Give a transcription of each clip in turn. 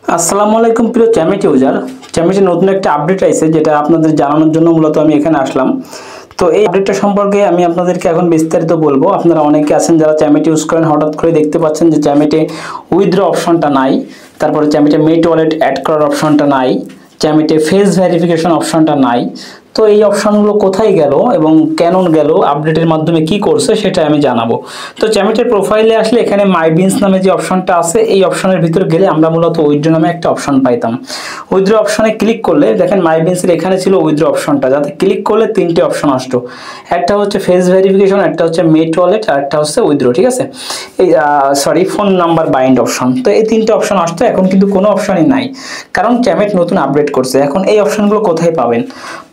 আসসালামু আলাইকুম প্রিয় চ্যামেট ইউজার। চ্যামেটের নতুন একটা আপডেট আইছে যেটা আপনাদের জানানোর জন্য মূলত আমি এখানে আসলাম। তো এই আপডেটটা সম্পর্কে আমি আপনাদেরকে এখন বিস্তারিত বলবো। আপনারা অনেকে আছেন যারা চ্যামেট ইউজ করেন, হঠাৎ করে দেখতে পাচ্ছেন যে চ্যামেটে উইথড্র অপশনটা নাই, তারপরে চ্যামেটে মেট ওয়ালেট অ্যাড করার অপশনটা নাই, চ্যামেটে ফেস ভেরিফিকেশন অপশনটা নাই। তো এই অপশনগুলো কোথায় গেল এবং কেন গেল, আপডেটের মাধ্যমে কি করছে সেটা আমি জানাবো। তো চ্যামেটের প্রোফাইলে আসলে এখানে মাই বিনস নামে যে অপশনটা আছে, এই অপশনের ভিতর গেলে আমরা মূলত উইথড্র নামে একটা অপশন পাইতাম। উইথড্র অপশনে ক্লিক করলে দেখেন মাই বিনসের এখানে ছিল উইথড্র অপশনটা, যাতে ক্লিক করলে তিনটে অপশন আসতো। একটা হচ্ছে ফেস ভেরিফিকেশন, একটা হচ্ছে মেট ওয়ালেট, আর একটা হচ্ছে উইথড্র। ঠিক আছে, এই ফোন নাম্বার বাইন্ড অপশন। তো এই তিনটে অপশন আসতো, এখন কিন্তু কোনো অপশনই নাই, কারণ চ্যামেট নতুন আপডেট করছে। এখন এই অপশনগুলো কোথায় পাবেন?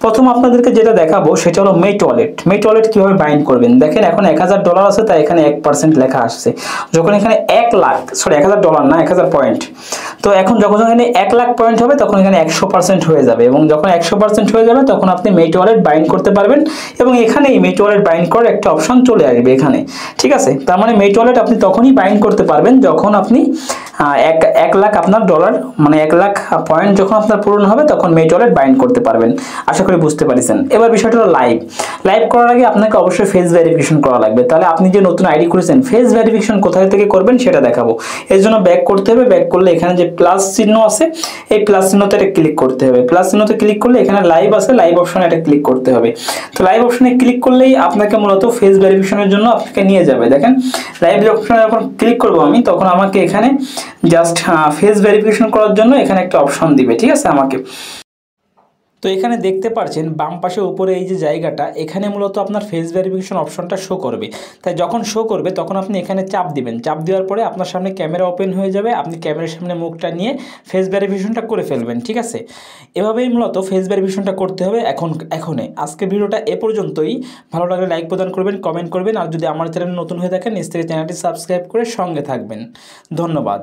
প্রথম আপনাদেরকে যেটা দেখাবো সেটা হলো মেট ওয়ালেট। মেট ওয়ালেট কিভাবে বাইন্ড করবেন, দেখেন এখন $1000 আছে, তাই এখানে 1% লেখা আসছে। যখন এখানে 1000 না, 1000 পয়েন্ট। তো এখন যখন এখানে 1 লাখ পয়েন্ট হবে তখন এখানে 100% হয়ে যাবে, এবং যখন 100% হয়ে যাবে তখন আপনি মেট ওয়ালেট বাইন্ড করতে পারবেন, এবং এখানে এই মেট ওয়ালেট বাইন্ড করার একটা অপশন চলে আসবে এখানে। ঠিক আছে, তার মানে মেট ওয়ালেট আপনি তখনই বাইন্ড করতে পারবেন যখন আপনি 1 লাখ আপনার ডলার, মানে 1 লাখ পয়েন্ট যখন আপনার পূরণ হবে তখন মেট ওয়ালেট বাইন্ড করতে পারবেন। আশা করি বুঝতে পারছেন। এবার বিষয়টা হলো লাইভ করার আগে আপনাকে অবশ্যই ফেস ভেরিফিকেশন করা লাগবে। তাহলে আপনি যে নতুন আইডি করেছেন, ফেস ভেরিফিকেশন কোথায় থেকে করবেন সেটা দেখাবো। এর জন্য ব্যাক করতে হবে। ব্যাক করলে এখানে যে প্লাস চিহ্ন আছে, এই প্লাস চিহ্নতে এটা ক্লিক করতে হবে। প্লাস চিহ্নতে ক্লিক করলে এখানে লাইভ আছে, লাইভ অপশনে এটা ক্লিক করতে হবে। তো লাইভ অপশনে ক্লিক করলেই আপনাকে মূলত ফেস ভেরিফিকেশনের জন্য আপনাকে নিয়ে যাবে। দেখেন লাইভ অপশনে যখন ক্লিক করব আমি, তখন আমাকে এখানে জাস্ট ফেস ভেরিফিকেশন করার জন্য এখানে একটা অপশন দিবে। ঠিক আছে, আমাকে তো এখানে দেখতে পাচ্ছেন বাম পাশে উপরে এই যে জায়গাটা, এখানে মূলত আপনার ফেস ভেরিফিকেশন অপশনটা শো করবে। তাই যখন শো করবে তখন আপনি এখানে চাপ দিবেন। চাপ দেওয়ার পরে আপনার সামনে ক্যামেরা ওপেন হয়ে যাবে, আপনি ক্যামেরার সামনে মুখটা নিয়ে ফেস ভেরিফিকেশনটা করে ফেলবেন। ঠিক আছে, এভাবেই মূলত ফেস ভেরিফিকেশনটা করতে হবে। এখনই আজকের ভিডিওটা এ পর্যন্তই। ভালো লাগলে লাইক প্রদান করবেন, কমেন্ট করবেন, আর যদি আমার চ্যানেল নতুন হয়ে থাকেন নিজ থেকে চ্যানেলটি সাবস্ক্রাইব করে সঙ্গে থাকবেন। ধন্যবাদ।